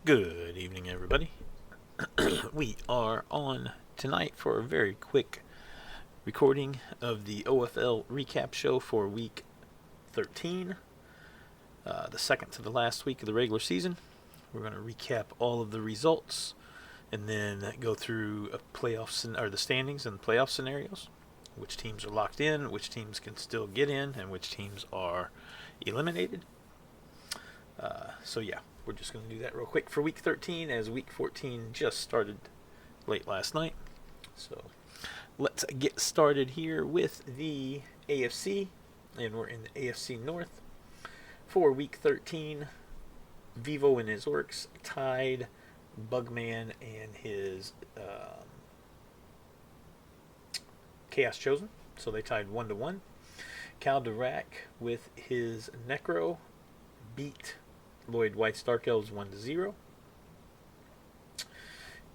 Good evening, everybody. We are on tonight for a very quick recording of the OFL recap show for week 13, the second to the last week of the regular season. We're going to recap all of the results and then go through the standings and playoff scenarios, which teams are locked in, which teams can still get in, and which teams are eliminated. We're just going to do that real quick for week 13 as week 14 just started late last night. So let's get started here with the AFC, and we're in the AFC North. For week 13, Vivo and his Orcs tied Bugman and his Chaos Chosen, so they tied 1-1. Calderak with his Necro beat Lloyd White's Dark Elves 1-0.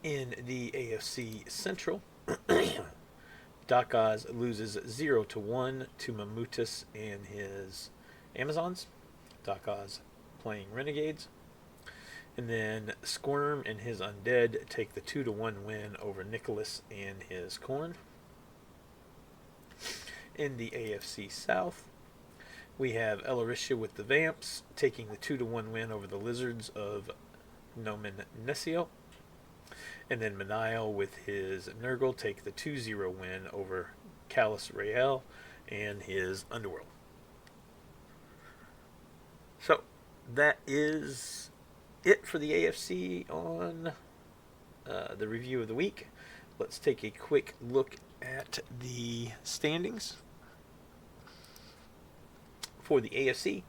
In the AFC Central, Doc Oz loses 0-1 to Mamutus and his Amazons. Doc Oz playing Renegades. And then Squirm and his Undead take the 2-1 win over Nicholas and his Khorn. In the AFC South, we have Elarisha with the Vamps taking the 2-1 win over the Lizards of Nomen Nesio. And then Manial with his Nurgle take the 2-0 win over Callus Rael and his Underworld. So that is it for the AFC on the review of the week. Let's take a quick look at the standings. For the AFC,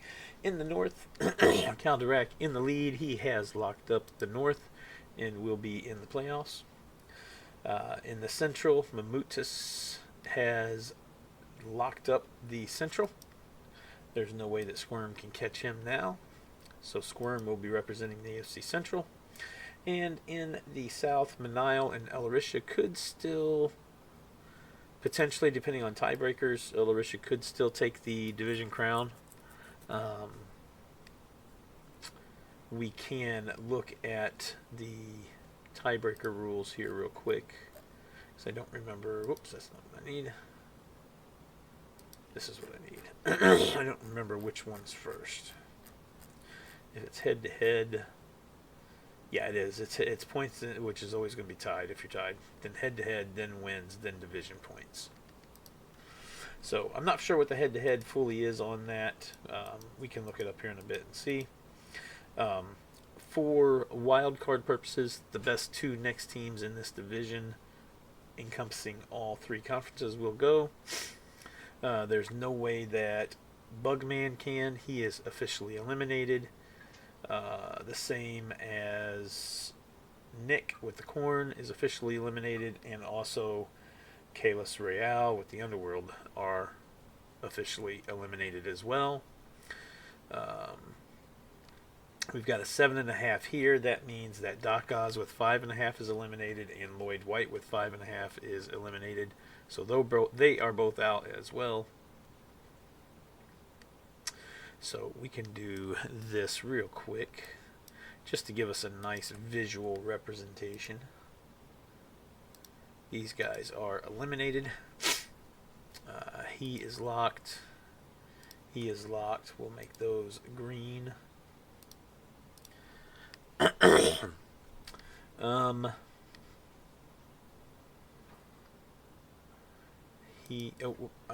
in the North, Calderak in the lead. He has locked up the North and will be in the playoffs. In the Central, Mamutus has locked up the Central. There's no way that Squirm can catch him now. So Squirm will be representing the AFC Central. And in the South, Manial and Elarisha could still, potentially, depending on tiebreakers, Elarisha could still take the division crown. We can look at the tiebreaker rules here real quick, because I don't remember. Whoops, that's not what I need. This is what I need. I don't remember which one's first. If it's head-to-head, yeah, it is. It's points, which is always going to be tied if you're tied. Then head-to-head, then wins, then division points. So I'm not sure what the head-to-head fully is on that. We can look it up here in a bit and see. For wild card purposes, the best two next teams in this division, encompassing all three conferences, will go. There's no way that Bugman can. He is officially eliminated. The same as Nick with the Khorn is officially eliminated, and also Kalis Real with the Underworld are officially eliminated as well. We've got a 7.5 here. That means that Doc Oz with 5.5 is eliminated, and Lloyd White with 5.5 is eliminated. So they are both out as well. So we can do this real quick, just to give us a nice visual representation. These guys are eliminated. He is locked. He is locked. We'll make those green. I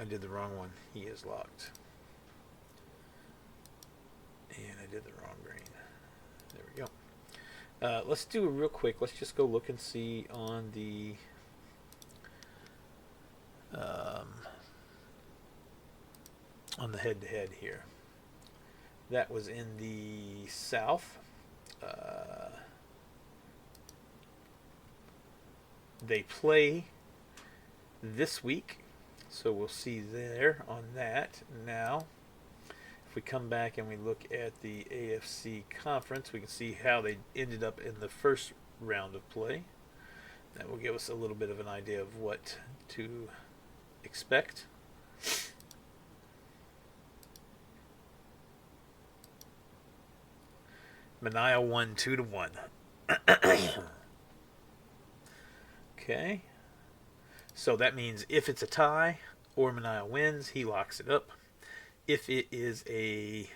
did the wrong one. He is locked. And I did the wrong green. There we go. Let's do it real quick. Let's just go look and see on the head-to-head here. That was in the South. They play this week, so we'll see there on that. Now, if we come back and we look at the AFC conference, we can see how they ended up in the first round of play. That will give us a little bit of an idea of what to expect. Mania won 2-1. Okay. So that means if it's a tie or Mania wins, he locks it up. If it is a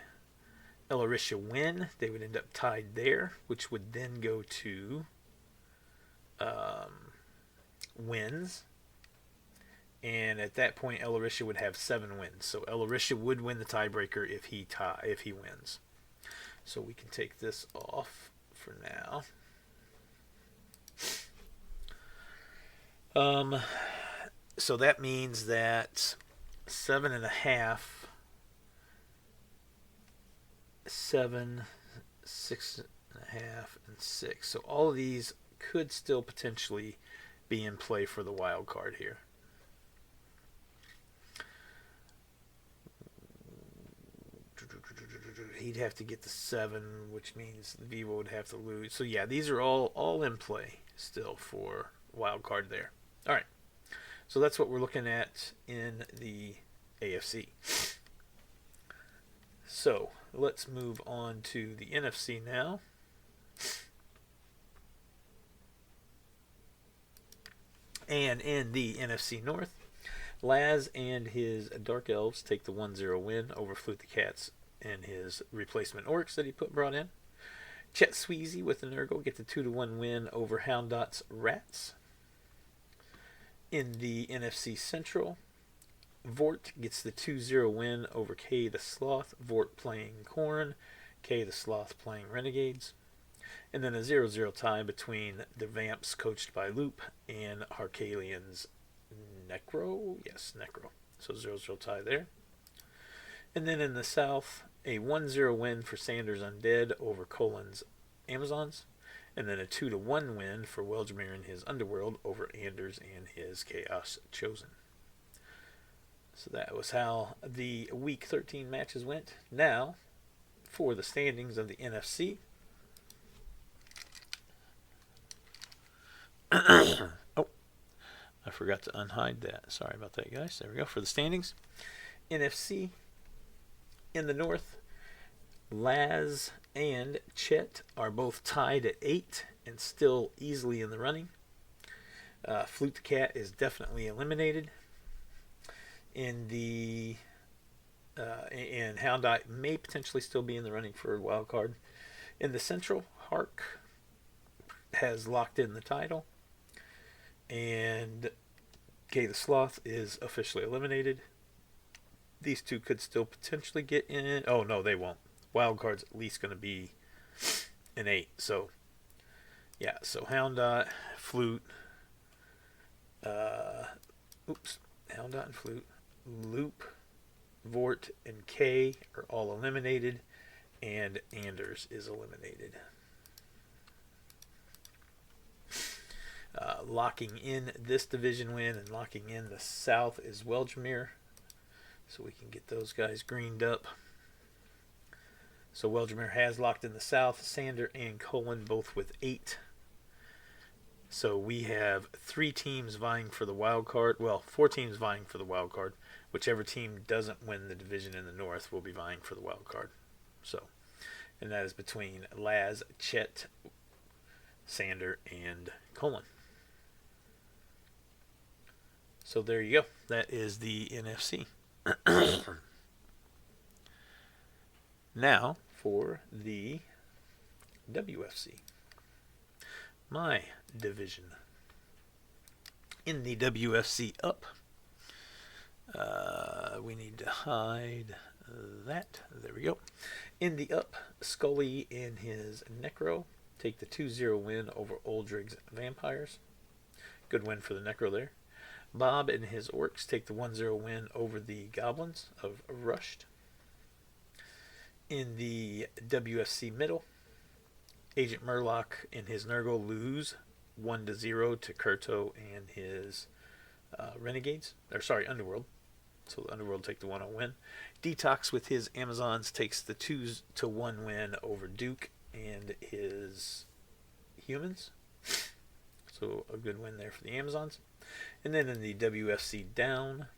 Elarisha win, they would end up tied there, which would then go to wins. And at that point, Elarisha would have 7 wins. So Elarisha would win the tiebreaker if he wins. So we can take this off for now. So that means that 7.5, 7, 6.5, and 6. So all of these could still potentially be in play for the wild card here. He'd have to get the 7, which means Vivo would have to lose. So yeah, these are all in play still for wild card there. All right. So that's what we're looking at in the AFC. So let's move on to the NFC now. And in the NFC North, Laz and his Dark Elves take the 1-0 win over Flute the Cats and his replacement Orcs that he brought in. Chet Sweezy with the Nurgle get the 2-1 win over Houndot's Rats. In the NFC Central, Vort gets the 2-0 win over K the Sloth, Vort playing Khorn, K the Sloth playing Renegades. And then a 0-0 tie between the Vamps coached by Loop and Harkalian's Necro. Yes, Necro. So 0-0 tie there. And then in the South, a 1-0 win for Sanders Undead over Colin's Amazons. And then a 2-1 win for Welgemere and his Underworld over Anders and his Chaos Chosen. So that was how the Week 13 matches went. Now, for the standings of the NFC. Oh, I forgot to unhide that. Sorry about that, guys. There we go. For the standings, NFC, in the North, Laz and Chet are both tied at 8 and still easily in the running. Flute the Cat is definitely eliminated. And Houndot may potentially still be in the running for a wild card. In the Central, Hark has locked in the title. And K the Sloth is officially eliminated. These two could still potentially get in. Oh, no, they won't. Wild card's at least going to be an 8. So, yeah. So, Houndot, Flute. Houndot and Flute. Loop, Vort, and K are all eliminated. And Anders is eliminated. Locking in this division win and locking in the South is Welgemere. So we can get those guys greened up. So Welgemere has locked in the South. Sander and Colin both with 8. So we have 3 teams vying for the wild card. Well, 4 teams vying for the wild card. Whichever team doesn't win the division in the North will be vying for the wild card. So, and that is between Laz, Chet, Sander, and Colin. So there you go. That is the NFC. Now for the WFC. My division. In the WFC up, we need to hide that. There we go. In the up, Scully and his Necro take the 2-0 win over Oldrig's Vampires. Good win for the Necro there. Bob and his Orcs take the 1-0 win over the Goblins of Rushed. In the WFC middle, Agent Murloc and his Nurgle lose 1-0 to Kurto and his Renegades. Underworld. So the Underworld take the 1-0 win. Detox with his Amazons takes the 2-1 win over Duke and his Humans. So a good win there for the Amazons. And then in the WFC down,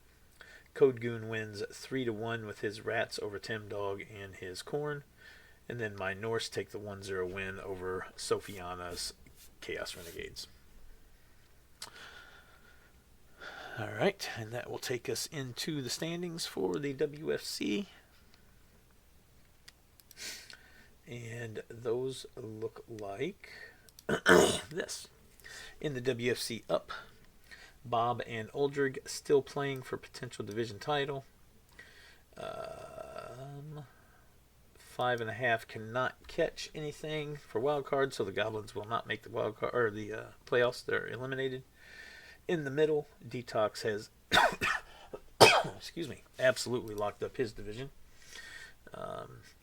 Code Goon wins 3-1 with his Rats over Tim Dog and his Khorn. And then my Norse take the 1-0 win over Sofiana's Chaos Renegades. All right, and that will take us into the standings for the WFC. And those look like this. In the WFC up, Bob and Uldrig still playing for potential division title. 5.5 cannot catch anything for wild card, so the Goblins will not make the wild card or the playoffs. They're eliminated. In the middle, Detox has excuse me, absolutely locked up his division.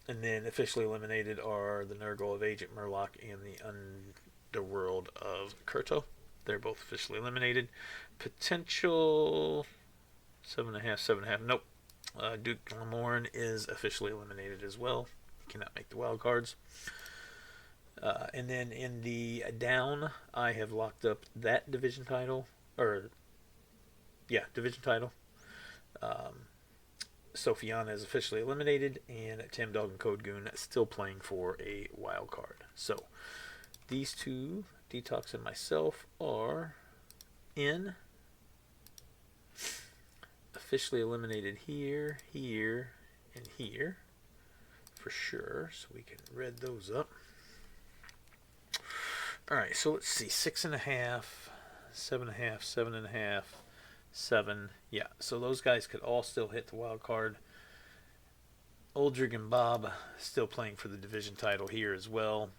And then officially eliminated are the Nurgle of Agent Murloc and the Underworld of Kurto. They're both officially eliminated. Potential 7.5. Nope. Duke Lamorne is officially eliminated as well. He cannot make the wild cards. And then in the down, I have locked up that division title. Division title. Sofiana is officially eliminated, and Tim Dog and Code Goon still playing for a wild card. So these two, Detox and myself, are in. Officially eliminated here, here, and here for sure. So we can read those up. All right, so let's see, 6.5, 7.5, 7.5. 7. Yeah, so those guys could all still hit the wild card. Uldrig and Bob still playing for the division title here as well.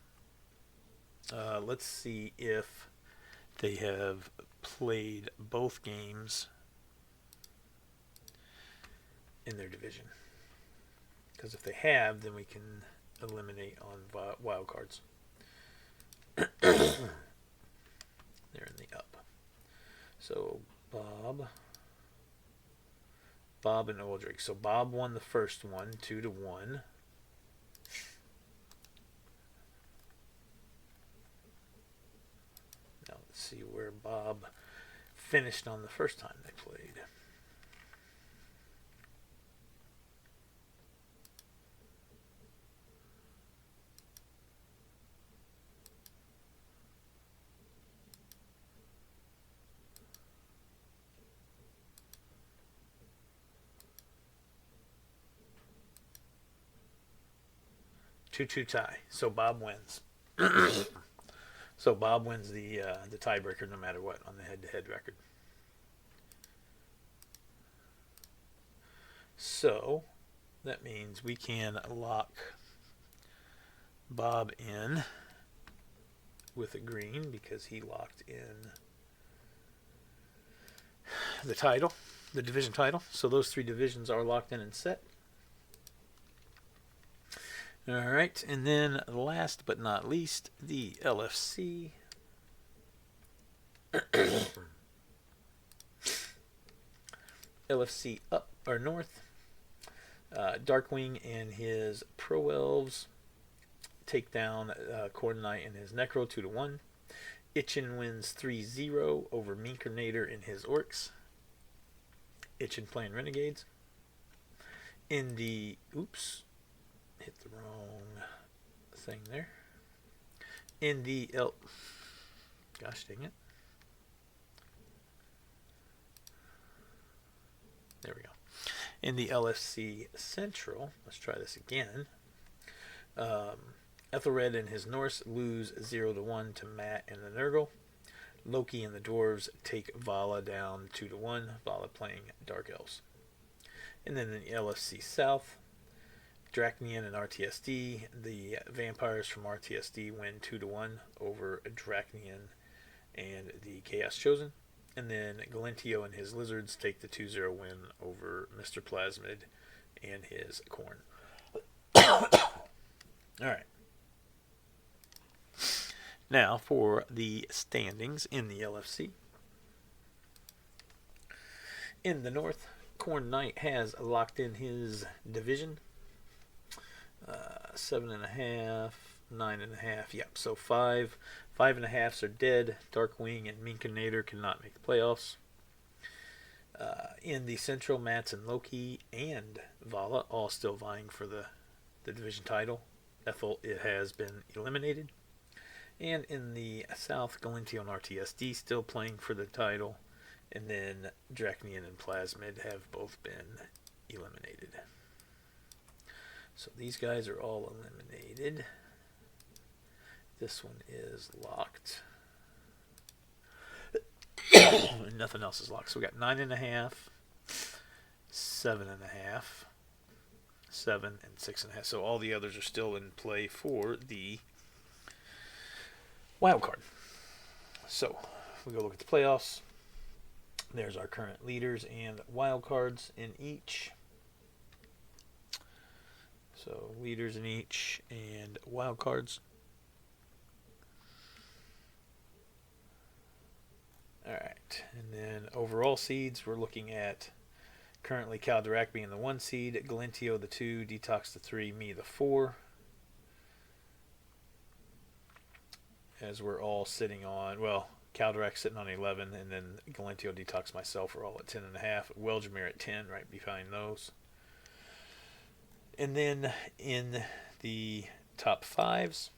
Let's see if they have played both games in their division. Because if they have, then we can eliminate on wild cards. They're in the up. So Bob and Uldrig. So Bob won the first one, 2-1. Now let's see where Bob finished on the first time they played. Two tie. So Bob wins. So Bob wins the tiebreaker no matter what on the head-to-head record. So that means we can lock Bob in with a green because he locked in the title, the division title. So those three divisions are locked in and set. All right, and then last but not least, the LFC. LFC up or north. Darkwing and his Pro Elves take down Khornight and his Necro 2-1. Itchin wins 3-0 over Minkernator and his Orcs. Itchin playing Renegades. In the hit the wrong thing there. In the gosh dang it. There we go. In the LFC Central, let's try this again. Ethelred and his Norse lose 0-1 to Matt and the Nurgle. Loki and the Dwarves take Vala down 2-1. Vala playing Dark Elves. And then in the LFC South, Dracnian and RTSD. The Vampires from RTSD win 2-1 over Dracnian and the Chaos Chosen. And then Galentio and his Lizards take the 2-0 win over Mr. Plasmid and his Corn. Alright. Now for the standings in the LFC. In the north, Khornight has locked in his division. 7.5, 9.5. Yep, so 5.5s are dead. Darkwing and Minkernator cannot make the playoffs. In the Central, Mats and Loki and Vala all still vying for the division title. Ethel, it has been eliminated. And in the South, Galentio and RTSD still playing for the title. And then Draconian and Plasmid have both been eliminated. So these guys are all eliminated. This one is locked. Nothing else is locked. So we got 9.5, 7.5, 7, and 6.5. So all the others are still in play for the wild card. So we go look at the playoffs. There's our current leaders and wild cards in each. So leaders in each and wild cards. Alright, and then overall seeds, we're looking at currently Calderac being the 1 seed, Galentio the 2, Detox the 3, me the 4. As we're all sitting on, well, Calderac sitting on 11, and then Galentio, Detox, myself are all at 10.5. Welgemere at 10, right behind those. And then in the top 5s,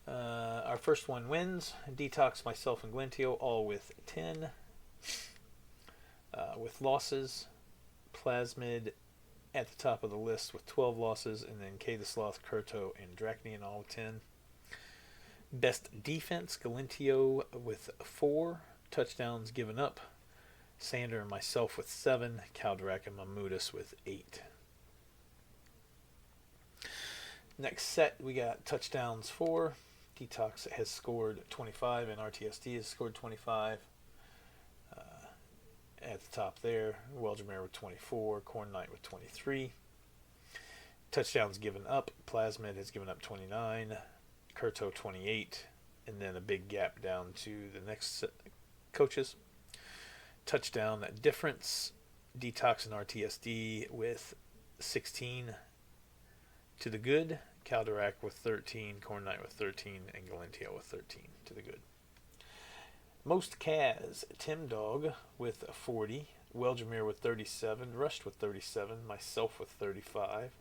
our first one wins. Detox, myself, and Galentio all with 10. With losses, Plasmid at the top of the list with 12 losses, and then K the Sloth, Kurto, and Draconian all with 10. Best defense, Galentio with 4 touchdowns given up. Sander and myself with 7. Calderac and Mammutus with 8. Next set, we got touchdowns 4. Detox has scored 25, and RTSD has scored 25. At the top there, Welgemere with 24, Khornight with 23. Touchdowns given up, Plasmid has given up 29, Kurto 28, and then a big gap down to the next coaches. Touchdown difference, Detox and RTSD with 16 to the good, Calderac with 13, Khornight with 13, and Galentio with 13 to the good. Most Kaz, Tim Dog with 40, Welgemere with 37, Rushed with 37, myself with 35.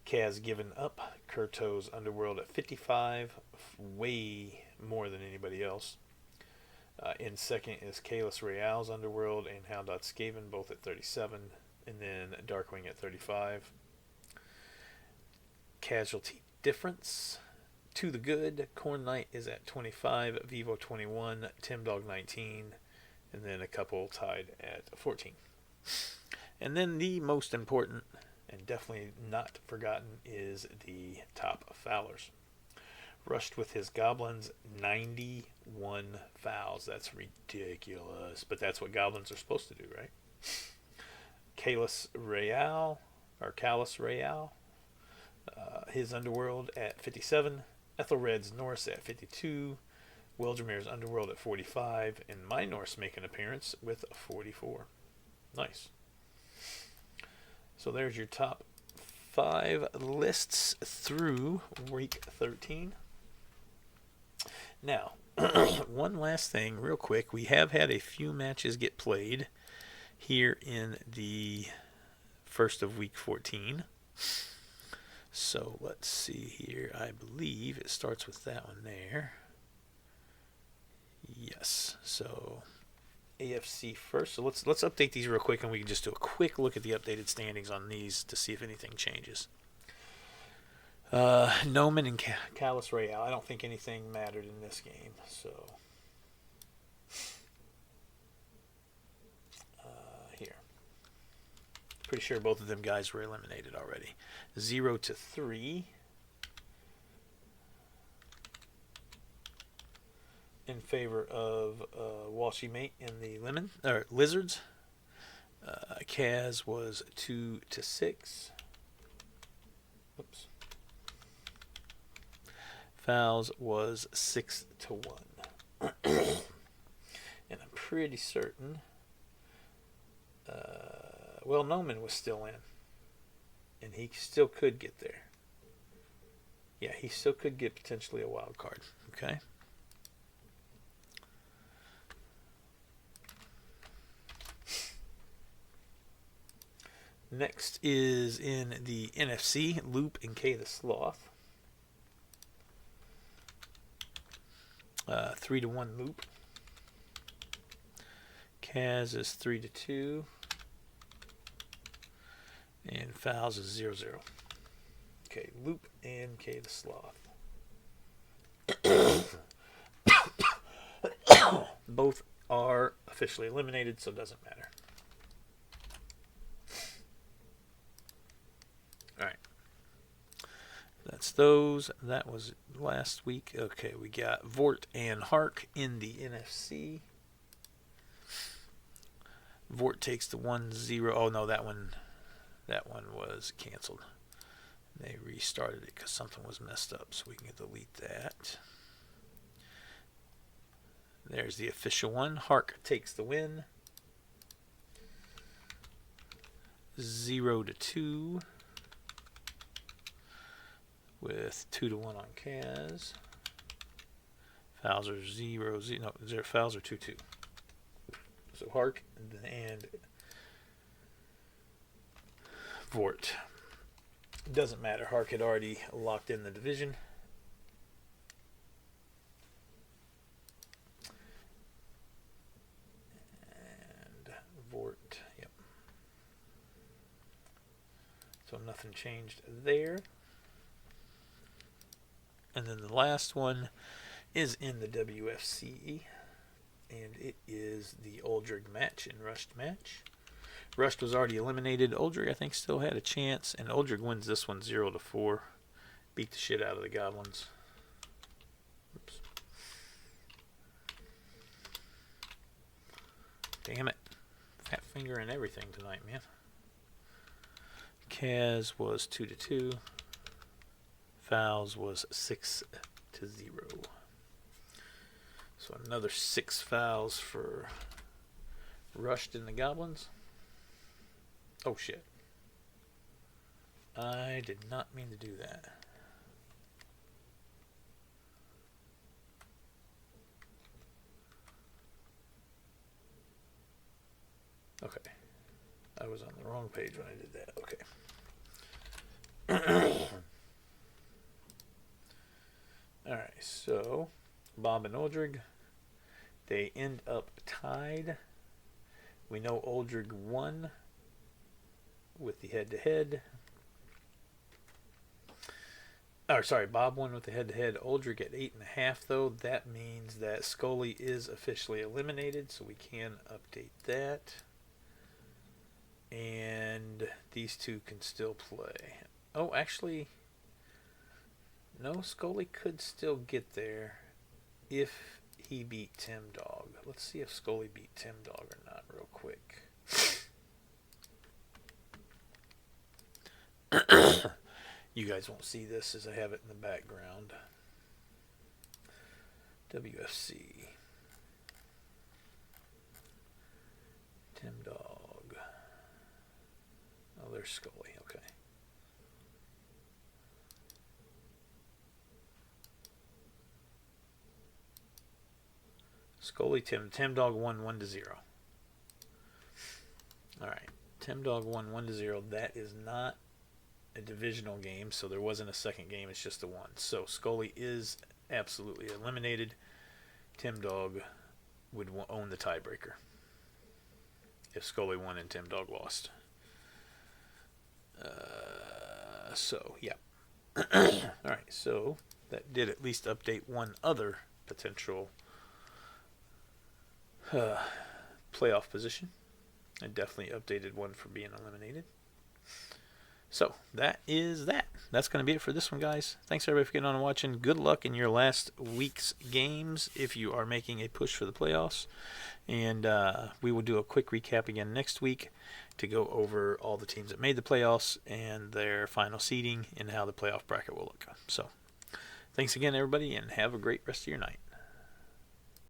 Kaz given up, Kurto's Underworld at 55, way more than anybody else. In second is Kalis Real's Underworld and Hound.Skaven, both at 37, and then Darkwing at 35. Casualty difference, to the good, Khornight is at 25, Vivo 21, Tim Dog 19, and then a couple tied at 14. And then the most important, and definitely not forgotten, is the top foulers. Rushed with his Goblins, 91 fouls. That's ridiculous, but that's what Goblins are supposed to do, right? Kalis Real, his Underworld at 57, Ethelred's Norse at 52, Welgemere's Underworld at 45, and my Norse make an appearance with 44. Nice. So there's your top 5 lists through week 13. Now, one last thing real quick. We have had a few matches get played here in the first of week 14. So let's see here. I believe it starts with that one there. Yes. So AFC first. So let's update these real quick, and we can just do a quick look at the updated standings on these to see if anything changes. Noman and Kalis Real. I don't think anything mattered in this game. So here. Pretty sure both of them guys were eliminated already. 0-3 in favor of Walshy Mate and the Lizards. Kaz was 2-6. Oops. Fouls was 6-1. And I'm pretty certain. Well, Noman was still in. And he still could get there. Yeah, he still could get potentially a wild card. Okay. Next is in the NFC, Loop and K the Sloth. 3-1 Loop. Kaz is 3-2. And Fouls is 0-0. Okay, Loop and K the Sloth. Both are officially eliminated, so it doesn't matter. Alright. That's those. That was last week. Okay, we got Vort and Hark in the NFC. Vort takes the 1-0. Oh no, that one was canceled. They restarted it because something was messed up, so we can delete that. There's the official one. Hark takes the win. 0-2. With 2-1 on Kaz. Fouls are 0-0. No, 0 fouls are 2-2. So Hark and Vort. Doesn't matter. Hark had already locked in the division. And Vort, yep. So nothing changed there. And then the last one is in the WFC, and it is the Uldrig match and Rushed match. Rushed was already eliminated. Uldrig, I think, still had a chance, and Uldrig wins this one 0-4. Beat the shit out of the Goblins. Oops. Damn it. Fat finger and everything tonight, man. Kaz was 2-2. Fouls was 6-0. So another 6 fouls for Rushed in the Goblins. Oh shit. I did not mean to do that. Okay. I was on the wrong page when I did that. Okay. Alright, so Bob and Uldrig, they end up tied. We know Uldrig won with the head-to-head. Or sorry, Bob won with the head-to-head. Uldrig at 8.5, though. That means that Scully is officially eliminated, so we can update that. And these two can still play. Oh, actually, no, Scully could still get there if he beat Tim Dog. Let's see if Scully beat Tim Dog or not real quick. You guys won't see this as I have it in the background. WFC. Tim Dog. Oh, there's Scully. Okay. Scully, Tim Dog won 1-0. Alright. Tim Dog won 1-0. That is not a divisional game, so there wasn't a second game. It's just a one. So Scully is absolutely eliminated. Tim Dog would own the tiebreaker if Scully won and Tim Dog lost. So, yeah. Alright, so that did at least update one other potential playoff position. It definitely updated one for being eliminated. So that is that. That's going to be it for this one, guys. Thanks everybody for getting on and watching. Good luck in your last week's games if you are making a push for the playoffs. And we will do a quick recap again next week to go over all the teams that made the playoffs and their final seeding and how the playoff bracket will look. So thanks again, everybody, and have a great rest of your night.